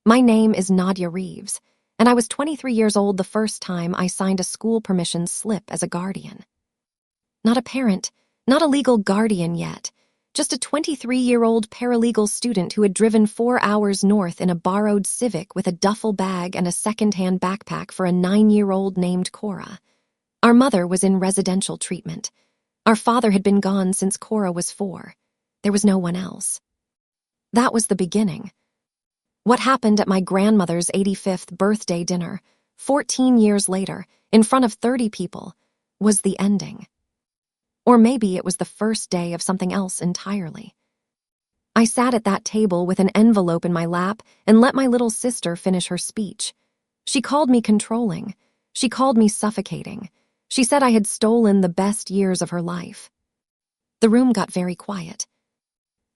My name is Nadia Reeves, and I was 23 years old the first time I signed a school permission slip as a guardian. Not a parent, not a legal guardian yet, just a 23-year-old paralegal student who had driven 4 hours north in a borrowed Civic with a duffel bag and a second-hand backpack for a 9-year-old named Cora. Our mother was in residential treatment. Our father had been gone since Cora was 4. There was no one else. That was the beginning. What happened at my grandmother's 85th birthday dinner, 14 years later, in front of 30 people, was the ending. Or maybe it was the first day of something else entirely. I sat at that table with an envelope in my lap and let my little sister finish her speech. She called me controlling. She called me suffocating. She said I had stolen the best years of her life. The room got very quiet.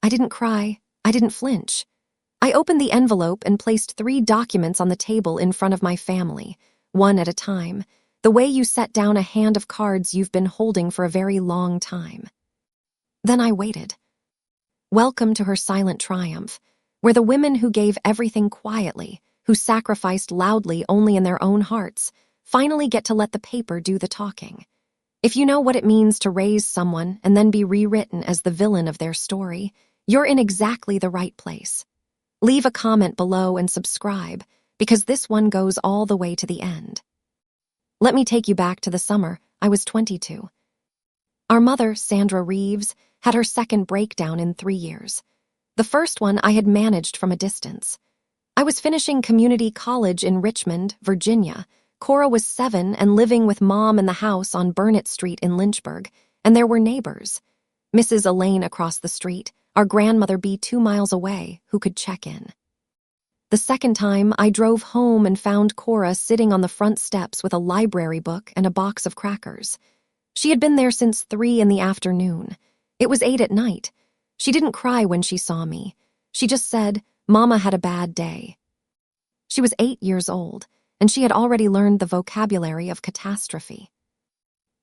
I didn't cry. I didn't flinch. I opened the envelope and placed 3 documents on the table in front of my family, one at a time, the way you set down a hand of cards you've been holding for a very long time. Then I waited. Welcome to her silent triumph, where the women who gave everything quietly, who sacrificed loudly only in their own hearts, finally get to let the paper do the talking. If you know what it means to raise someone and then be rewritten as the villain of their story, you're in exactly the right place. Leave a comment below and subscribe, because this one goes all the way to the end. Let me take you back to the summer I was 22. Our mother, Sandra Reeves, had her second breakdown in 3 years. The first one I had managed from a distance. I was finishing community college in Richmond, Virginia. Cora was 7 and living with Mom in the house on Burnett Street in Lynchburg, and there were neighbors. Mrs. Elaine across the street, our grandmother B 2 miles away, who could check in. The second time, I drove home and found Cora sitting on the front steps with a library book and a box of crackers. She had been there since 3 in the afternoon. It was 8 at night. She didn't cry when she saw me. She just said, "Mama had a bad day." She was 8 years old, and she had already learned the vocabulary of catastrophe.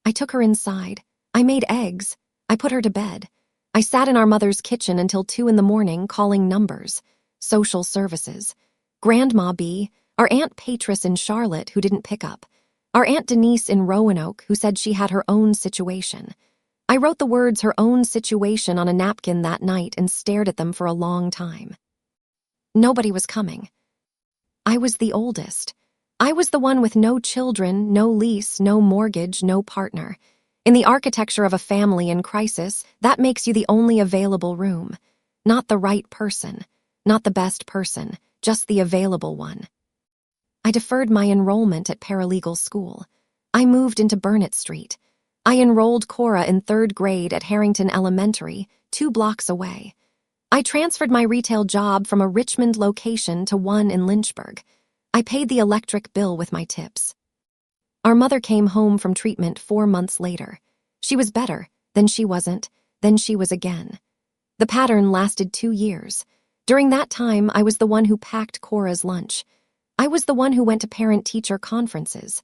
I took her inside. I made eggs. I put her to bed. I sat in our mother's kitchen until 2 in the morning calling numbers, social services, Grandma B, our Aunt Patris in Charlotte who didn't pick up, our Aunt Denise in Roanoke who said she had her own situation. I wrote the words "her own situation" on a napkin that night and stared at them for a long time. Nobody was coming. I was the oldest. I was the one with no children, no lease, no mortgage, no partner. In the architecture of a family in crisis, that makes you the only available room. Not the right person, not the best person, just the available one. I deferred my enrollment at paralegal school. I moved into Burnett Street. I enrolled Cora in 3rd grade at Harrington Elementary, 2 blocks away. I transferred my retail job from a Richmond location to one in Lynchburg. I paid the electric bill with my tips. Our mother came home from treatment 4 months later. She was better, then she wasn't, then she was again. The pattern lasted 2 years. During that time, I was the one who packed Cora's lunch. I was the one who went to parent-teacher conferences.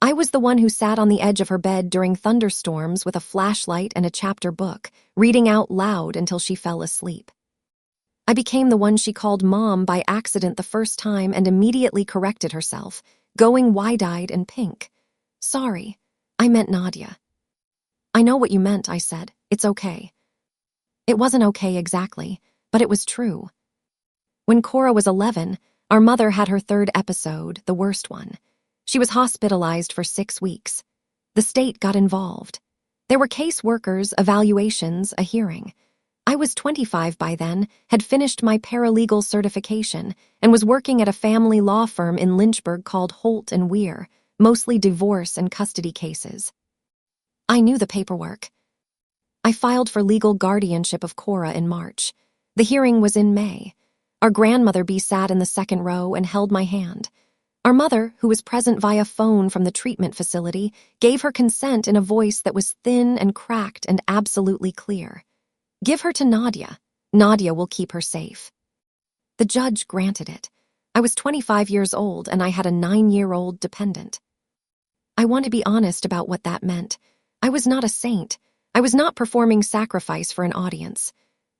I was the one who sat on the edge of her bed during thunderstorms with a flashlight and a chapter book, reading out loud until she fell asleep. I became the one she called Mom by accident the first time and immediately corrected herself, going wide-eyed and pink. "Sorry, I meant Nadia." "I know what you meant," I said. "It's okay." It wasn't okay exactly, but it was true. When Cora was 11, our mother had her 3rd episode, the worst one. She was hospitalized for 6 weeks. The state got involved. There were case workers, evaluations, a hearing. I was 25 by then, had finished my paralegal certification, and was working at a family law firm in Lynchburg called Holt and Weir, mostly divorce and custody cases. I knew the paperwork. I filed for legal guardianship of Cora in March. The hearing was in May. Our grandmother B sat in the 2nd row and held my hand. Our mother, who was present via phone from the treatment facility, gave her consent in a voice that was thin and cracked and absolutely clear. "Give her to Nadia. Nadia will keep her safe." The judge granted it. I was 25 years old and I had a 9-year-old dependent. I want to be honest about what that meant. I was not a saint. I was not performing sacrifice for an audience.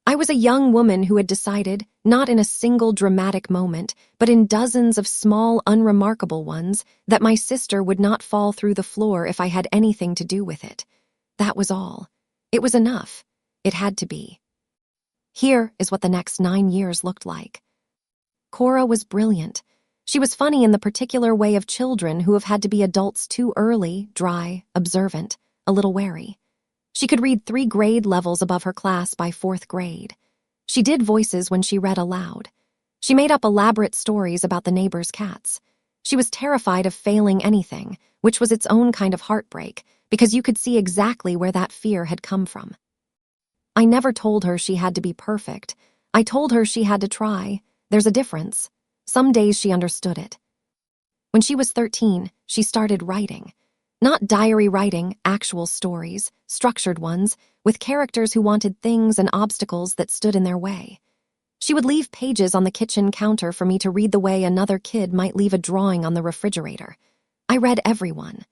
I was a young woman who had decided, not in a single dramatic moment, but in dozens of small, unremarkable ones, that my sister would not fall through the floor if I had anything to do with it. That was all. It was enough. It had to be. Here is what the next 9 years looked like. Cora was brilliant. She was funny in the particular way of children who have had to be adults too early, dry, observant, a little wary. She could read 3 grade levels above her class by 4th grade. She did voices when she read aloud. She made up elaborate stories about the neighbors' cats. She was terrified of failing anything, which was its own kind of heartbreak, because you could see exactly where that fear had come from. I never told her she had to be perfect. I told her she had to try. There's a difference. Some days she understood it. When she was 13, she started writing. Not diary writing, actual stories, structured ones, with characters who wanted things and obstacles that stood in their way. She would leave pages on the kitchen counter for me to read the way another kid might leave a drawing on the refrigerator. I read every one.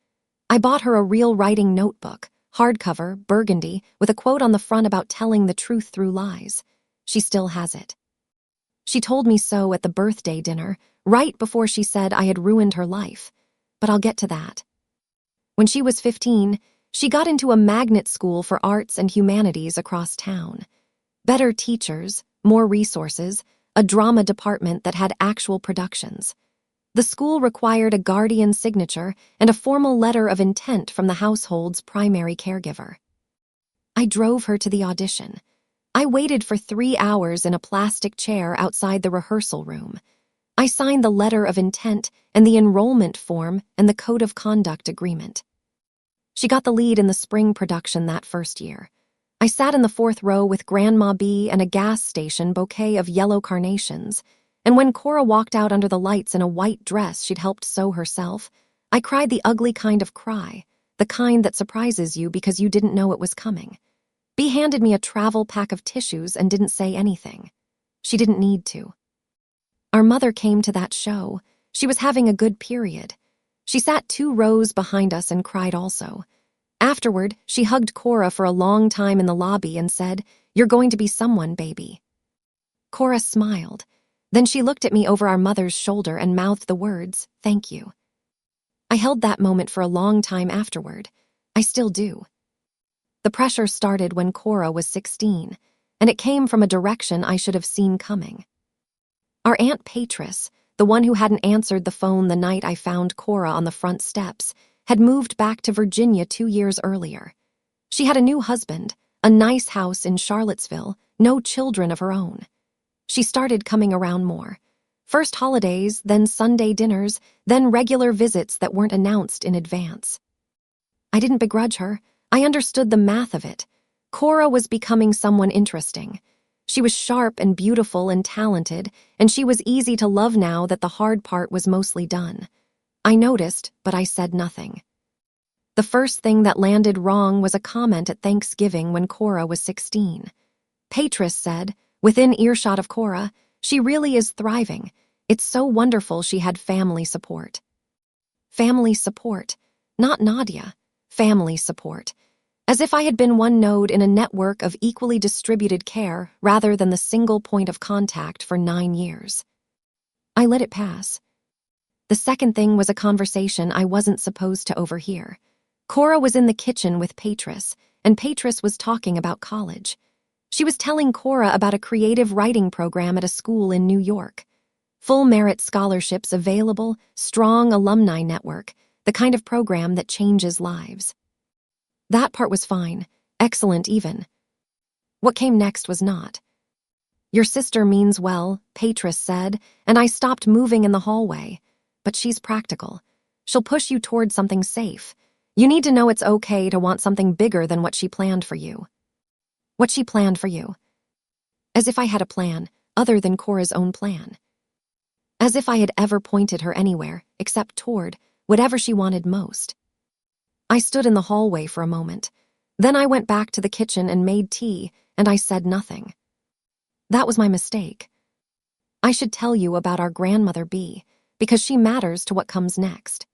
I bought her a real writing notebook, hardcover, burgundy, with a quote on the front about telling the truth through lies. She still has it. She told me so at the birthday dinner, right before she said I had ruined her life. But I'll get to that. When she was 15, she got into a magnet school for arts and humanities across town. Better teachers, more resources, a drama department that had actual productions. The school required a guardian signature and a formal letter of intent from the household's primary caregiver. I drove her to the audition. I waited for 3 hours in a plastic chair outside the rehearsal room. I signed the letter of intent and the enrollment form and the code of conduct agreement. She got the lead in the spring production that first year. I sat in the 4th row with Grandma B and a gas station bouquet of yellow carnations, and when Cora walked out under the lights in a white dress she'd helped sew herself, I cried the ugly kind of cry, the kind that surprises you because you didn't know it was coming. B handed me a travel pack of tissues and didn't say anything. She didn't need to. Our mother came to that show. She was having a good period. She sat 2 rows behind us and cried also. Afterward, she hugged Cora for a long time in the lobby and said, "You're going to be someone, baby." Cora smiled. Then she looked at me over our mother's shoulder and mouthed the words, "Thank you." I held that moment for a long time afterward. I still do. The pressure started when Cora was 16, and it came from a direction I should have seen coming. Our Aunt Patris, the one who hadn't answered the phone the night I found Cora on the front steps, had moved back to Virginia 2 years earlier. She had a new husband, a nice house in Charlottesville, no children of her own. She started coming around more. First holidays, then Sunday dinners, then regular visits that weren't announced in advance. I didn't begrudge her. I understood the math of it. Cora was becoming someone interesting. She was sharp and beautiful and talented, and she was easy to love now that the hard part was mostly done. I noticed, but I said nothing. The first thing that landed wrong was a comment at Thanksgiving when Cora was 16. Patris said, within earshot of Cora, "She really is thriving. It's so wonderful she had family support." Family support. Not Nadia. Family support. As if I had been one node in a network of equally distributed care rather than the single point of contact for 9 years. I let it pass. The second thing was a conversation I wasn't supposed to overhear. Cora was in the kitchen with Patris, and Patris was talking about college. She was telling Cora about a creative writing program at a school in New York. Full merit scholarships available, strong alumni network, the kind of program that changes lives. That part was fine, excellent even. What came next was not. "Your sister means well," Patris said, and I stopped moving in the hallway. "But she's practical. She'll push you toward something safe. You need to know it's okay to want something bigger than what she planned for you." What she planned for you. As if I had a plan, other than Cora's own plan. As if I had ever pointed her anywhere, except toward whatever she wanted most. I stood in the hallway for a moment. Then I went back to the kitchen and made tea, and I said nothing. That was my mistake. I should tell you about our grandmother B, because she matters to what comes next.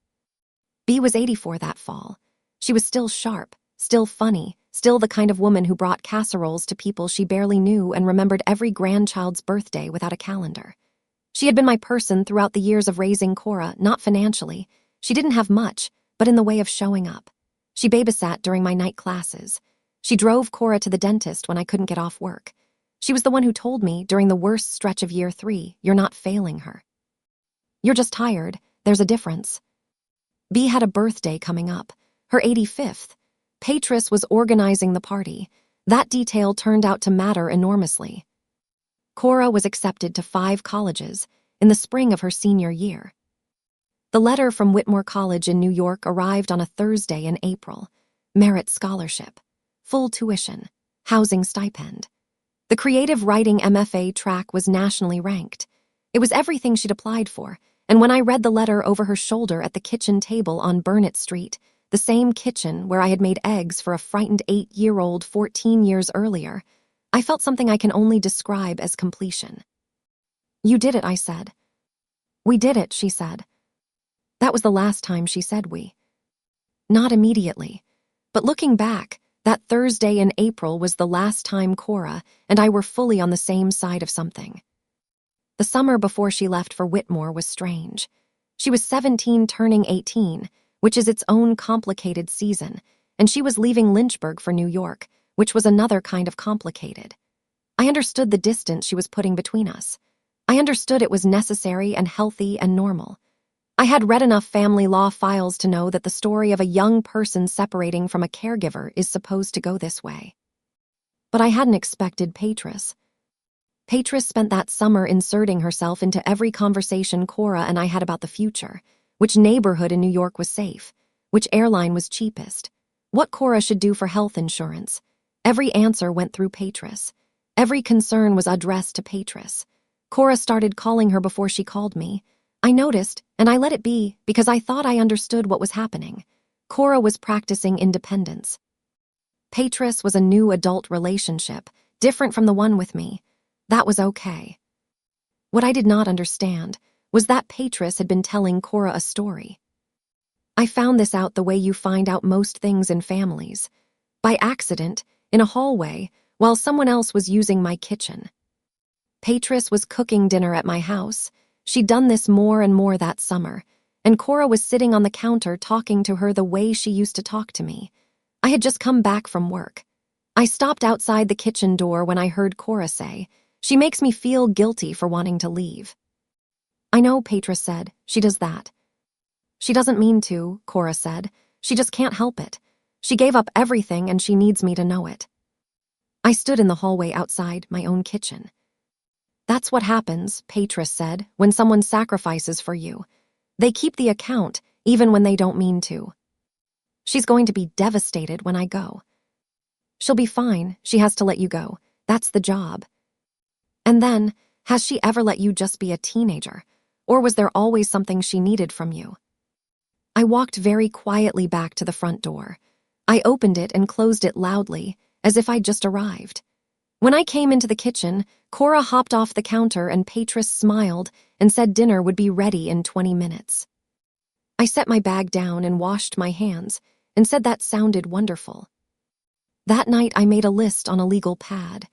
B was 84 that fall. She was still sharp, still funny, still the kind of woman who brought casseroles to people she barely knew and remembered every grandchild's birthday without a calendar. She had been my person throughout the years of raising Cora, not financially. She didn't have much, but in the way of showing up. She babysat during my night classes. She drove Cora to the dentist when I couldn't get off work. She was the one who told me, during the worst stretch of year 3, "You're not failing her. You're just tired. There's a difference." B had a birthday coming up, her 85th. Patris was organizing the party. That detail turned out to matter enormously. Cora was accepted to 5 colleges in the spring of her senior year. The letter from Whitmore College in New York arrived on a Thursday in April. Merit scholarship, full tuition, housing stipend. The creative writing MFA track was nationally ranked. It was everything she'd applied for, and when I read the letter over her shoulder at the kitchen table on Burnett Street, the same kitchen where I had made eggs for a frightened 8-year-old 14 years earlier, I felt something I can only describe as completion. "You did it," I said. "We did it," she said. That was the last time she said we. Not immediately, but looking back, that Thursday in April was the last time Cora and I were fully on the same side of something. The summer before she left for Whitmore was strange. She was 17 turning 18, which is its own complicated season, and she was leaving Lynchburg for New York, which was another kind of complicated. I understood the distance she was putting between us. I understood it was necessary and healthy and normal. I had read enough family law files to know that the story of a young person separating from a caregiver is supposed to go this way. But I hadn't expected Patris. Patris spent that summer inserting herself into every conversation Cora and I had about the future, which neighborhood in New York was safe, which airline was cheapest, what Cora should do for health insurance. Every answer went through Patris. Every concern was addressed to Patris. Cora started calling her before she called me. I noticed, and I let it be, because I thought I understood what was happening. Cora was practicing independence. Patris was a new adult relationship, different from the one with me. That was okay. What I did not understand was that Patris had been telling Cora a story. I found this out the way you find out most things in families. By accident, in a hallway, while someone else was using my kitchen. Patris was cooking dinner at my house. She'd done this more and more that summer, and Cora was sitting on the counter talking to her the way she used to talk to me. I had just come back from work. I stopped outside the kitchen door when I heard Cora say, "She makes me feel guilty for wanting to leave." "I know," Patris said. "She does that." "She doesn't mean to," Cora said. "She just can't help it. She gave up everything and she needs me to know it." I stood in the hallway outside my own kitchen. "That's what happens," Patris said, "when someone sacrifices for you. They keep the account, even when they don't mean to. She's going to be devastated when I go." "She'll be fine. She has to let you go. That's the job." "And then, has she ever let you just be a teenager? Or was there always something she needed from you?" I walked very quietly back to the front door. I opened it and closed it loudly, as if I'd just arrived. When I came into the kitchen, Cora hopped off the counter and Patris smiled and said dinner would be ready in 20 minutes. I set my bag down and washed my hands and said that sounded wonderful. That night I made a list on a legal pad,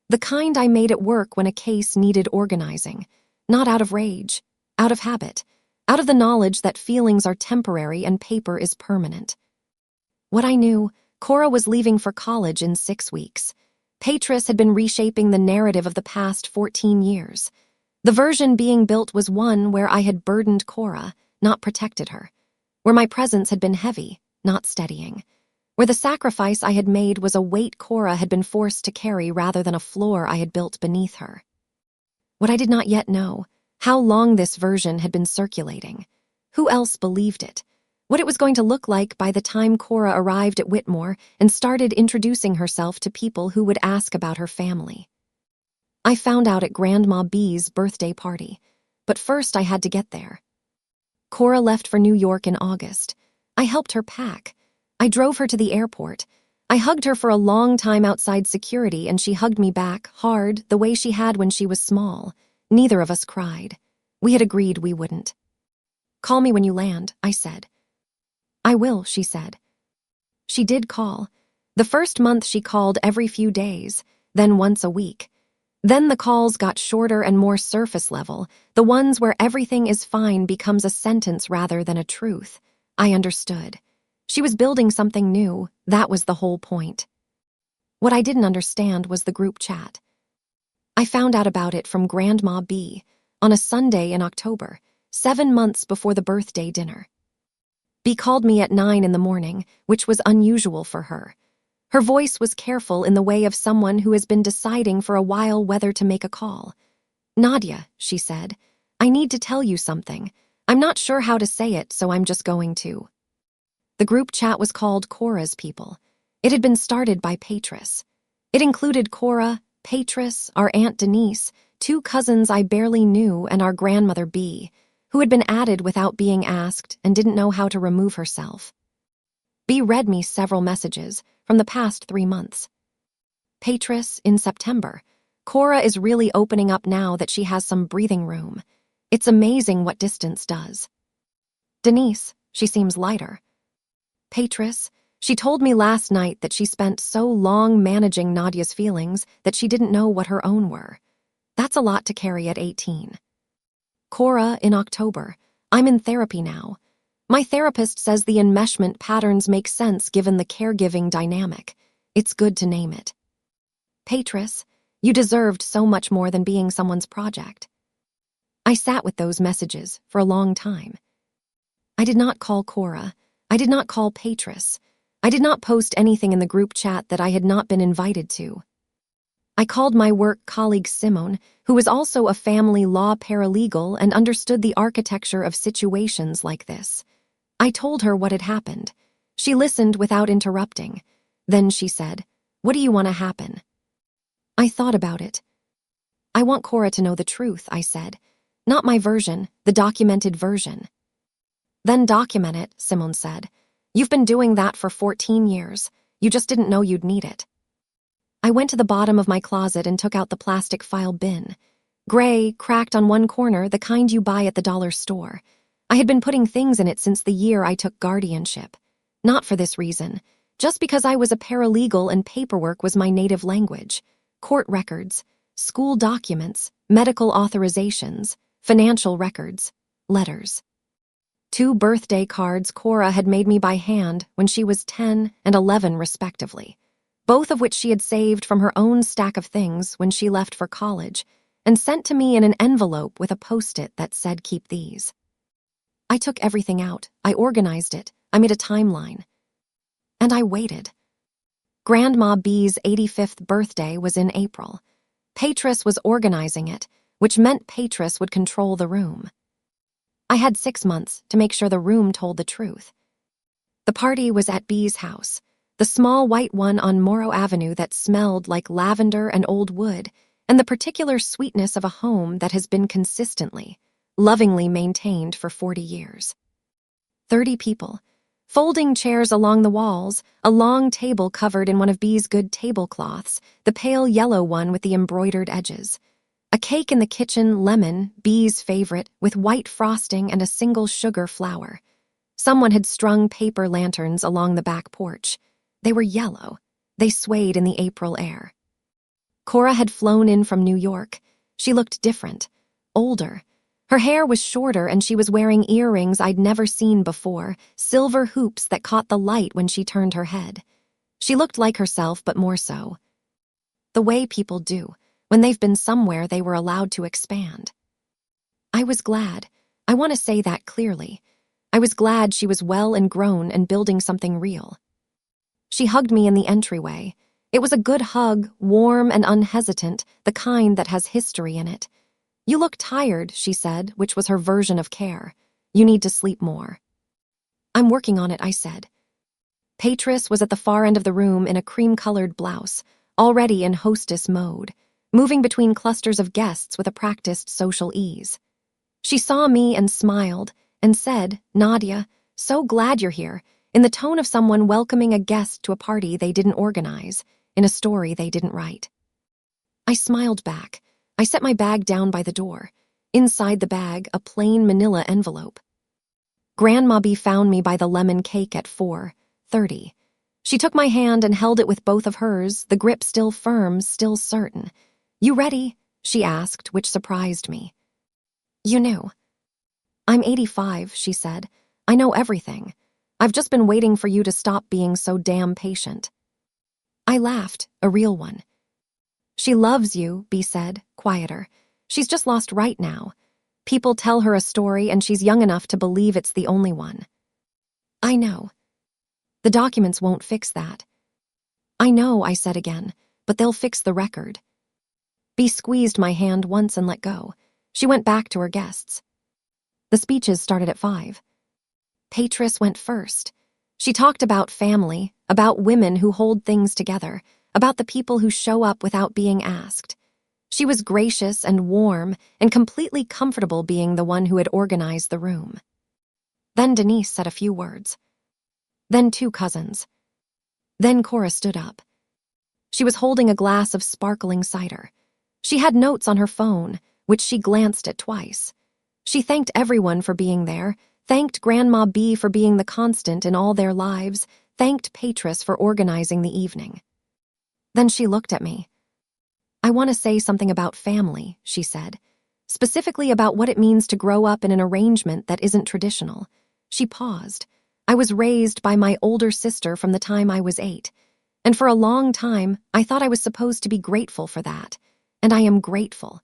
the kind I made at work when a case needed organizing, not out of rage, out of habit, out of the knowledge that feelings are temporary and paper is permanent. What I knew, Cora was leaving for college in 6 weeks. Patris had been reshaping the narrative of the past 14 years. The version being built was one where I had burdened Cora, not protected her, where my presence had been heavy, not steadying, where the sacrifice I had made was a weight Cora had been forced to carry rather than a floor I had built beneath her. What I did not yet know, how long this version had been circulating, who else believed it, what it was going to look like by the time Cora arrived at Whitmore and started introducing herself to people who would ask about her family. I found out at Grandma B's birthday party, but first I had to get there. Cora left for New York in August. I helped her pack. I drove her to the airport. I hugged her for a long time outside security and she hugged me back, hard, the way she had when she was small. Neither of us cried. We had agreed we wouldn't. "Call me when you land," I said. "I will," she said. She did call. The first month she called every few days, then once a week. Then the calls got shorter and more surface level, the ones where everything is fine becomes a sentence rather than a truth. I understood. She was building something new, that was the whole point. What I didn't understand was the group chat. I found out about it from Grandma B on a Sunday in October, 7 months before the birthday dinner. B called me at 9 in the morning, which was unusual for her. Her voice was careful in the way of someone who has been deciding for a while whether to make a call. "Nadia," she said, "I need to tell you something. I'm not sure how to say it, so I'm just going to." The group chat was called Cora's People. It had been started by Patris. It included Cora, Patris, our Aunt Denise, 2 cousins I barely knew, and our grandmother B, who had been added without being asked and didn't know how to remove herself. B read me several messages from the past 3 months. Patris, in September. Cora is really opening up now that she has some breathing room. It's amazing what distance does. Denise, she seems lighter. Patris, she told me last night that she spent so long managing Nadia's feelings that she didn't know what her own were. That's a lot to carry at 18. Cora, in October. I'm in therapy now. My therapist says the enmeshment patterns make sense given the caregiving dynamic. It's good to name it. Patris, you deserved so much more than being someone's project. I sat with those messages for a long time. I did not call Cora. I did not call Patris. I did not post anything in the group chat that I had not been invited to. I called my work colleague Simone, who was also a family law paralegal and understood the architecture of situations like this. I told her what had happened. She listened without interrupting. Then she said, "What do you want to happen?" I thought about it. "I want Cora to know the truth," I said. "Not my version, the documented version." "Then document it," Simone said. "You've been doing that for 14 years. You just didn't know you'd need it." I went to the bottom of my closet and took out the plastic file bin. Gray, cracked on one corner, the kind you buy at the dollar store. I had been putting things in it since the year I took guardianship. Not for this reason. Just because I was a paralegal and paperwork was my native language. Court records, school documents, medical authorizations, financial records, letters. 2 birthday cards Cora had made me by hand when she was 10 and 11 respectively, both of which she had saved from her own stack of things when she left for college and sent to me in an envelope with a post-it that said, "Keep these." I took everything out. I organized it. I made a timeline. And I waited. Grandma B's 85th birthday was in April. Patris was organizing it, which meant Patris would control the room. I had 6 months to make sure the room told the truth. The party was at B's house, the small white one on Morrow Avenue that smelled like lavender and old wood, and the particular sweetness of a home that has been consistently, lovingly maintained for 40 years. 30 people. Folding chairs along the walls, a long table covered in one of B's good tablecloths, the pale yellow one with the embroidered edges. A cake in the kitchen, lemon, B's favorite, with white frosting and a single sugar flower. Someone had strung paper lanterns along the back porch. They were yellow. They swayed in the April air. Cora had flown in from New York. She looked different, older. Her hair was shorter and she was wearing earrings I'd never seen before, silver hoops that caught the light when she turned her head. She looked like herself, but more so. The way people do, when they've been somewhere they were allowed to expand. I was glad. I want to say that clearly. I was glad she was well and grown and building something real. She hugged me in the entryway. It was a good hug, warm and unhesitant, the kind that has history in it. "You look tired," she said, which was her version of care. "You need to sleep more." "I'm working on it," I said. Patris was at the far end of the room in a cream-colored blouse, already in hostess mode, moving between clusters of guests with a practiced social ease. She saw me and smiled and said, "Nadia, so glad you're here," in the tone of someone welcoming a guest to a party they didn't organize, in a story they didn't write. I smiled back. I set my bag down by the door. Inside the bag, a plain manila envelope. Grandma B found me by the lemon cake at 4:30. She took my hand and held it with both of hers, the grip still firm, still certain. "You ready?" she asked, which surprised me. "You knew." "I'm 85, she said. "I know everything. I've just been waiting for you to stop being so damn patient." I laughed, a real one. "She loves you," B said, quieter. "She's just lost right now. People tell her a story and she's young enough to believe it's the only one." "I know. The documents won't fix that." "I know," I said again, "but they'll fix the record." B squeezed my hand once and let go. She went back to her guests. The speeches started at 5. Patris went first. She talked about family, about women who hold things together, about the people who show up without being asked. She was gracious and warm and completely comfortable being the one who had organized the room. Then Denise said a few words. Then 2 cousins. Then Cora stood up. She was holding a glass of sparkling cider. She had notes on her phone, which she glanced at twice. She thanked everyone for being there, thanked Grandma B for being the constant in all their lives, thanked Patris for organizing the evening. Then she looked at me. "I want to say something about family," she said, "specifically about what it means to grow up in an arrangement that isn't traditional." She paused. "I was raised by my older sister from the time I was 8, and for a long time I thought I was supposed to be grateful for that, and I am grateful.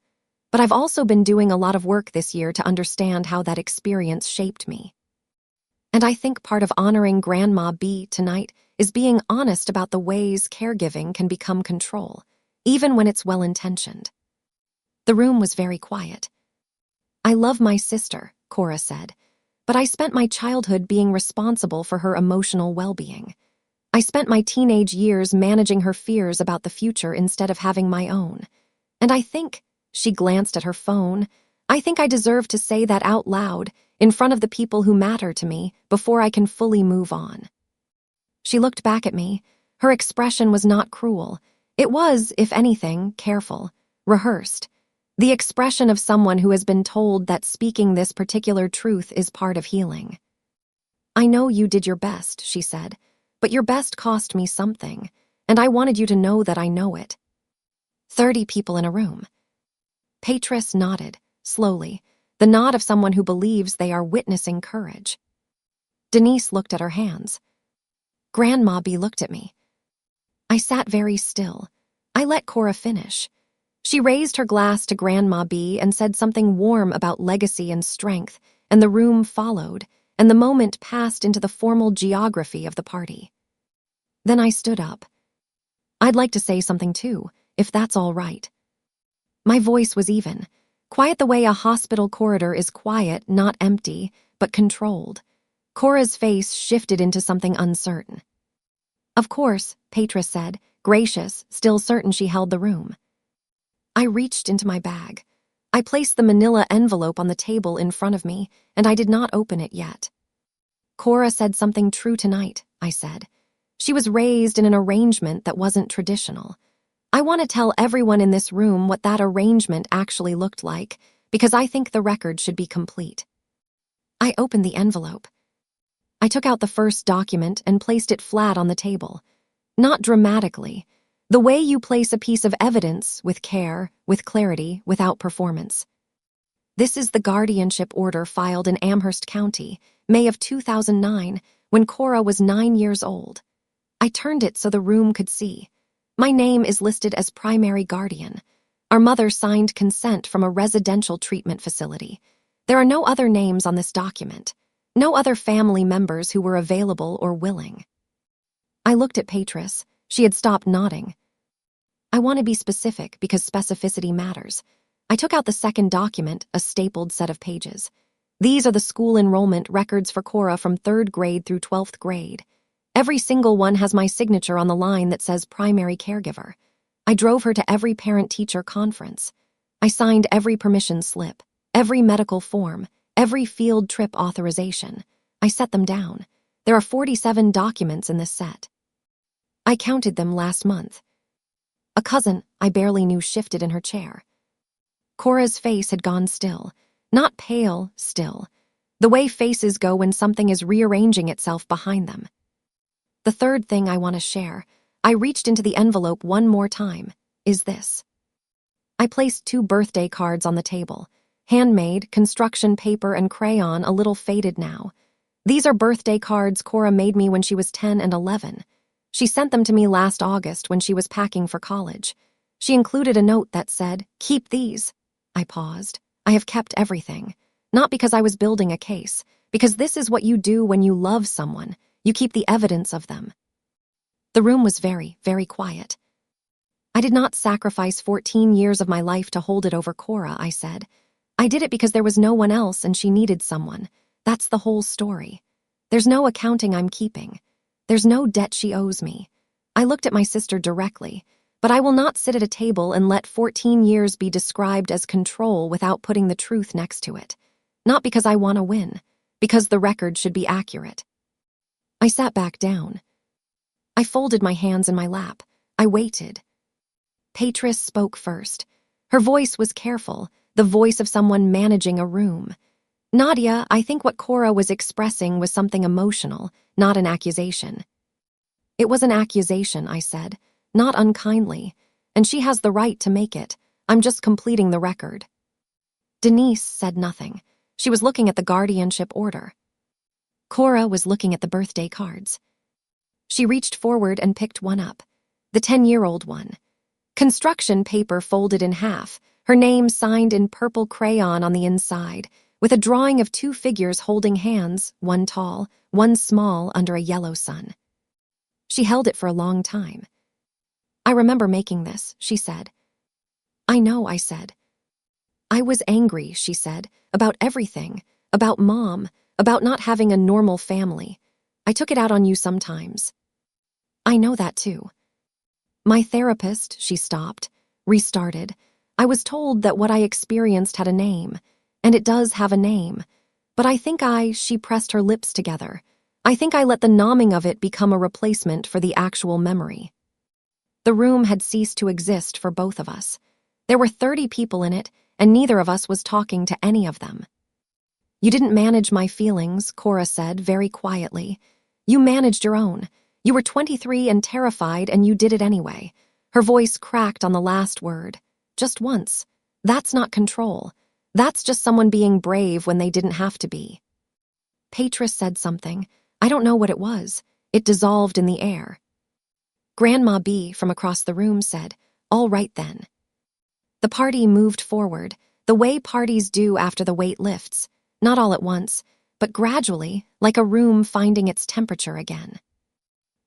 But I've also been doing a lot of work this year to understand how that experience shaped me. And I think part of honoring Grandma B tonight is being honest about the ways caregiving can become control, even when it's well-intentioned." The room was very quiet. "I love my sister," Cora said, "but I spent my childhood being responsible for her emotional well-being. I spent my teenage years managing her fears about the future instead of having my own. And I think," she glanced at her phone, "I think I deserve to say that out loud, in front of the people who matter to me, before I can fully move on." She looked back at me. Her expression was not cruel. It was, if anything, careful, rehearsed. The expression of someone who has been told that speaking this particular truth is part of healing. "I know you did your best," she said, "but your best cost me something, and I wanted you to know that I know it." 30 people in a room. Patris nodded, slowly, the nod of someone who believes they are witnessing courage. Denise looked at her hands. Grandma B looked at me. I sat very still. I let Cora finish. She raised her glass to Grandma B and said something warm about legacy and strength, and the room followed, and the moment passed into the formal geography of the party. Then I stood up. "I'd like to say something too, if that's all right." My voice was even, quiet the way a hospital corridor is quiet, not empty, but controlled. Cora's face shifted into something uncertain. "Of course," Patris said, gracious, still certain she held the room. I reached into my bag. I placed the manila envelope on the table in front of me, and I did not open it yet. "Cora said something true tonight," I said. "She was raised in an arrangement that wasn't traditional. I want to tell everyone in this room what that arrangement actually looked like, because I think the record should be complete." I opened the envelope. I took out the first document and placed it flat on the table. Not dramatically. The way you place a piece of evidence, with care, with clarity, without performance. This is the guardianship order filed in Amherst County, May of 2009, when Cora was 9 years old. I turned it so the room could see. My name is listed as primary guardian. Our mother signed consent from a residential treatment facility. There are no other names on this document. No other family members who were available or willing. I looked at Patris. She had stopped nodding. "I want to be specific because specificity matters." I took out the second document, a stapled set of pages. "These are the school enrollment records for Cora from 3rd grade through 12th grade. Every single one has my signature on the line that says primary caregiver. I drove her to every parent-teacher conference. I signed every permission slip, every medical form, every field trip authorization. I set them down. There are 47 documents in this set. I counted them last month." A cousin I barely knew shifted in her chair. Cora's face had gone still. Not pale, still. The way faces go when something is rearranging itself behind them. The third thing I want to share, I reached into the envelope one more time, is this. I placed 2 birthday cards on the table. Handmade, construction paper and crayon, a little faded now. These are birthday cards Cora made me when she was 10 and 11. She sent them to me last August when she was packing for college. She included a note that said, "Keep these." I paused. I have kept everything. Not because I was building a case, because this is what you do when you love someone. You keep the evidence of them. The room was very, very quiet. I did not sacrifice 14 years of my life to hold it over Cora, I said. I did it because there was no one else and she needed someone. That's the whole story. There's no accounting I'm keeping. There's no debt she owes me. I looked at my sister directly, but I will not sit at a table and let 14 years be described as control without putting the truth next to it. Not because I want to win, because the record should be accurate. I sat back down. I folded my hands in my lap. I waited. Patris spoke first. Her voice was careful, the voice of someone managing a room. "Nadia, I think what Cora was expressing was something emotional, not an accusation." "It was an accusation," I said, "not unkindly, and she has the right to make it. I'm just completing the record." Denise said nothing. She was looking at the guardianship order. Cora was looking at the birthday cards. She reached forward and picked one up, the 10-year-old one. Construction paper folded in half, her name signed in purple crayon on the inside, with a drawing of 2 figures holding hands, one tall, one small under a yellow sun. She held it for a long time. "I remember making this," she said. "I know," I said. "I was angry," she said, "about everything, about Mom, about not having a normal family. I took it out on you sometimes." "I know that too." "My therapist," she stopped, restarted. "I was told that what I experienced had a name, and it does have a name. But I think she pressed her lips together. I think I let the numbing of it become a replacement for the actual memory." The room had ceased to exist for both of us. There were 30 people in it, and neither of us was talking to any of them. "You didn't manage my feelings," Cora said very quietly. "You managed your own. You were 23 and terrified, and you did it anyway." Her voice cracked on the last word. "Just once. That's not control. That's just someone being brave when they didn't have to be." Patris said something. I don't know what it was. It dissolved in the air. Grandma B from across the room said, "All right then." The party moved forward, the way parties do after the weight lifts. Not all at once, but gradually, like a room finding its temperature again.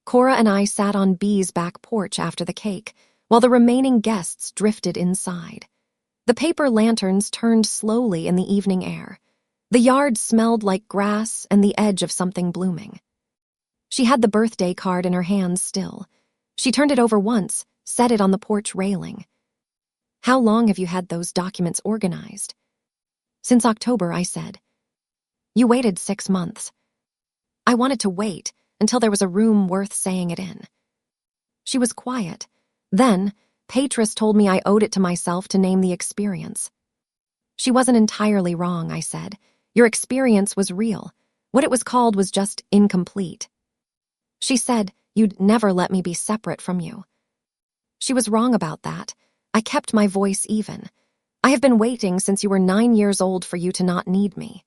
Cora and I sat on B's back porch after the cake, while the remaining guests drifted inside. The paper lanterns turned slowly in the evening air. The yard smelled like grass and the edge of something blooming. She had the birthday card in her hands still. She turned it over once, set it on the porch railing. "How long have you had those documents organized?" "Since October," I said. "You waited 6 months." "I wanted to wait until there was a room worth saying it in." She was quiet. Then, Patris told me I owed it to myself to name the experience. "She wasn't entirely wrong," I said. "Your experience was real. What it was called was just incomplete." She said, "You'd never let me be separate from you." She was wrong about that. I kept my voice even. "I have been waiting since you were 9 years old for you to not need me."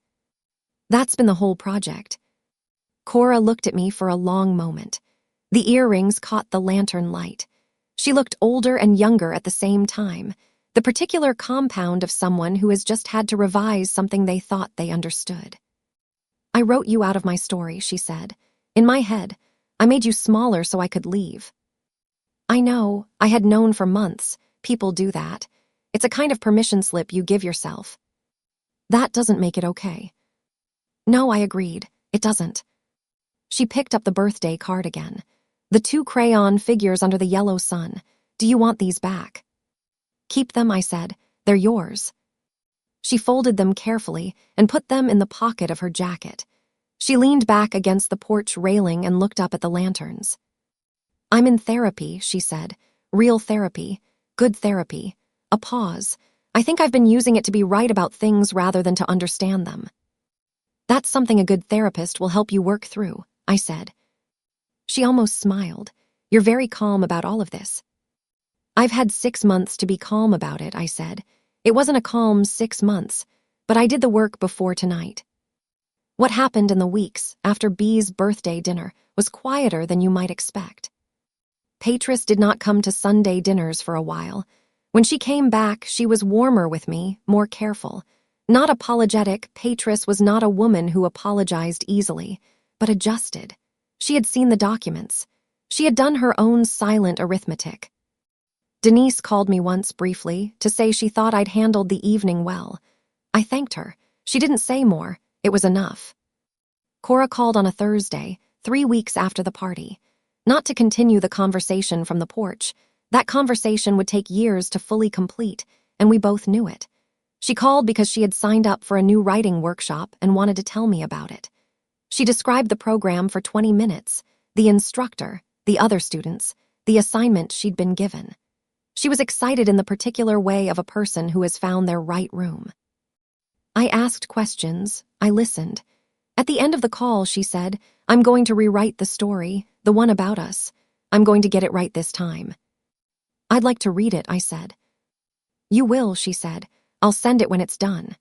That's been the whole project. Cora looked at me for a long moment. The earrings caught the lantern light. She looked older and younger at the same time, the particular compound of someone who has just had to revise something they thought they understood. "I wrote you out of my story," she said. "In my head, I made you smaller so I could leave." "I know, I had known for months. People do that. It's a kind of permission slip you give yourself." "That doesn't make it okay." "No," I agreed. "It doesn't." She picked up the birthday card again. The 2 crayon figures under the yellow sun. "Do you want these back?" "Keep them," I said. "They're yours." She folded them carefully and put them in the pocket of her jacket. She leaned back against the porch railing and looked up at the lanterns. "I'm in therapy," she said. "Real therapy. Good therapy." A pause. "I think I've been using it to be right about things rather than to understand them." "That's something a good therapist will help you work through," I said. She almost smiled. "You're very calm about all of this." "I've had 6 months to be calm about it," I said. "It wasn't a calm 6 months, but I did the work before tonight." What happened in the weeks after B's birthday dinner was quieter than you might expect. Patris did not come to Sunday dinners for a while. When she came back, she was warmer with me, more careful. Not apologetic, Patris was not a woman who apologized easily, but adjusted. She had seen the documents. She had done her own silent arithmetic. Denise called me once briefly to say she thought I'd handled the evening well. I thanked her. She didn't say more. It was enough. Cora called on a Thursday, 3 weeks after the party. Not to continue the conversation from the porch. That conversation would take years to fully complete, and we both knew it. She called because she had signed up for a new writing workshop and wanted to tell me about it. She described the program for 20 minutes, the instructor, the other students, the assignment she'd been given. She was excited in the particular way of a person who has found their right room. I asked questions. I listened. At the end of the call, she said, "I'm going to rewrite the story, the one about us. I'm going to get it right this time." "I'd like to read it," I said. "You will," she said. "I'll send it when it's done."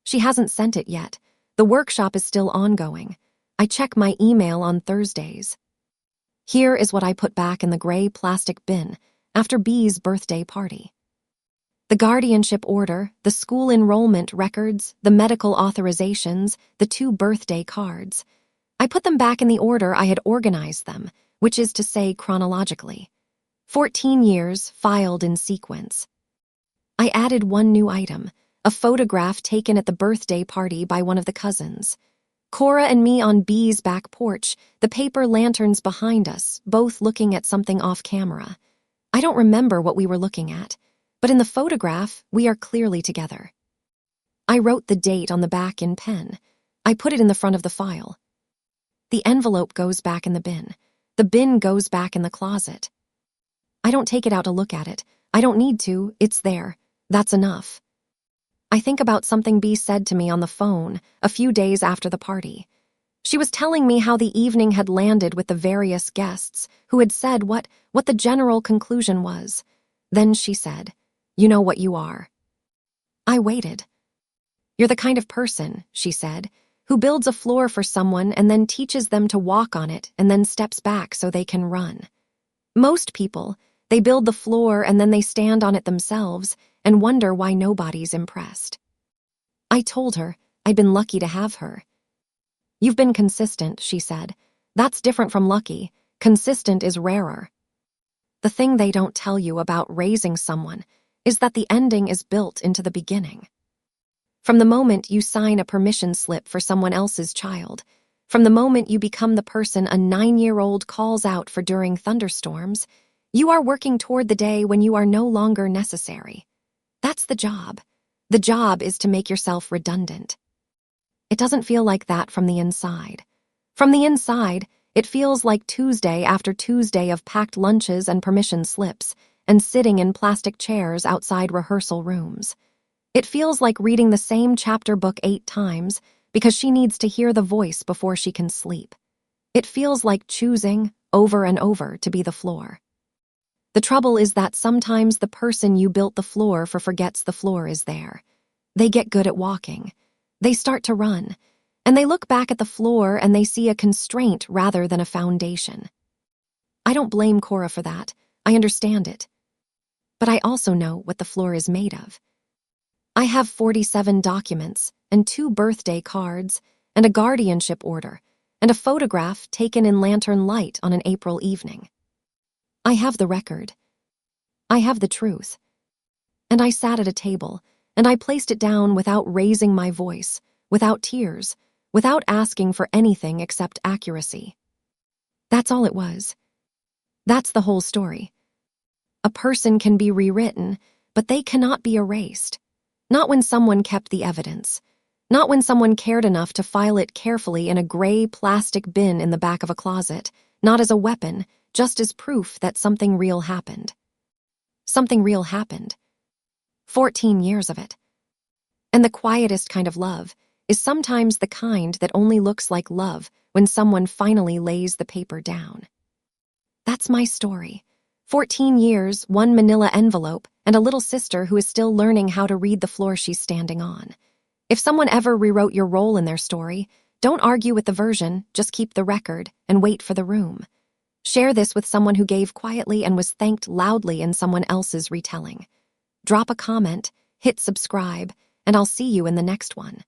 She hasn't sent it yet. The workshop is still ongoing. I check my email on Thursdays. Here is what I put back in the gray plastic bin after B's birthday party. The guardianship order, the school enrollment records, the medical authorizations, the 2 birthday cards. I put them back in the order I had organized them, which is to say chronologically. 14 years filed in sequence. I added one new item, a photograph taken at the birthday party by one of the cousins. Cora and me on B's back porch, the paper lanterns behind us, both looking at something off camera. I don't remember what we were looking at, but in the photograph, we are clearly together. I wrote the date on the back in pen. I put it in the front of the file. The envelope goes back in the bin. The bin goes back in the closet. I don't take it out to look at it. I don't need to. It's there. That's enough. I think about something B said to me on the phone a few days after the party. She was telling me how the evening had landed with the various guests who had said what the general conclusion was. Then she said, "You know what you are." I waited. "You're the kind of person," she said, "who builds a floor for someone and then teaches them to walk on it and then steps back so they can run. Most people, they build the floor and then they stand on it themselves and wonder why nobody's impressed." I told her I'd been lucky to have her. "You've been consistent," she said. "That's different from lucky. Consistent is rarer." The thing they don't tell you about raising someone is that the ending is built into the beginning. From the moment you sign a permission slip for someone else's child, from the moment you become the person a 9-year-old calls out for during thunderstorms, you are working toward the day when you are no longer necessary. That's the job. The job is to make yourself redundant. It doesn't feel like that from the inside. From the inside, it feels like Tuesday after Tuesday of packed lunches and permission slips, and sitting in plastic chairs outside rehearsal rooms. It feels like reading the same chapter book 8 times because she needs to hear the voice before she can sleep. It feels like choosing, over and over, to be the floor. The trouble is that sometimes the person you built the floor for forgets the floor is there. They get good at walking. They start to run. And they look back at the floor and they see a constraint rather than a foundation. I don't blame Cora for that. I understand it. But I also know what the floor is made of. I have 47 documents and 2 birthday cards and a guardianship order and a photograph taken in lantern light on an April evening. I have the record. I have the truth. And I sat at a table and I placed it down without raising my voice, without tears, without asking for anything except accuracy. That's all it was. That's the whole story. A person can be rewritten, but they cannot be erased. Not when someone kept the evidence. Not when someone cared enough to file it carefully in a gray plastic bin in the back of a closet, not as a weapon, just as proof that something real happened. Something real happened. 14 years of it. And the quietest kind of love is sometimes the kind that only looks like love when someone finally lays the paper down. That's my story. 14 years, one manila envelope, and a little sister who is still learning how to read the floor she's standing on. If someone ever rewrote your role in their story, don't argue with the version, just keep the record and wait for the room. Share this with someone who gave quietly and was thanked loudly in someone else's retelling. Drop a comment, hit subscribe, and I'll see you in the next one.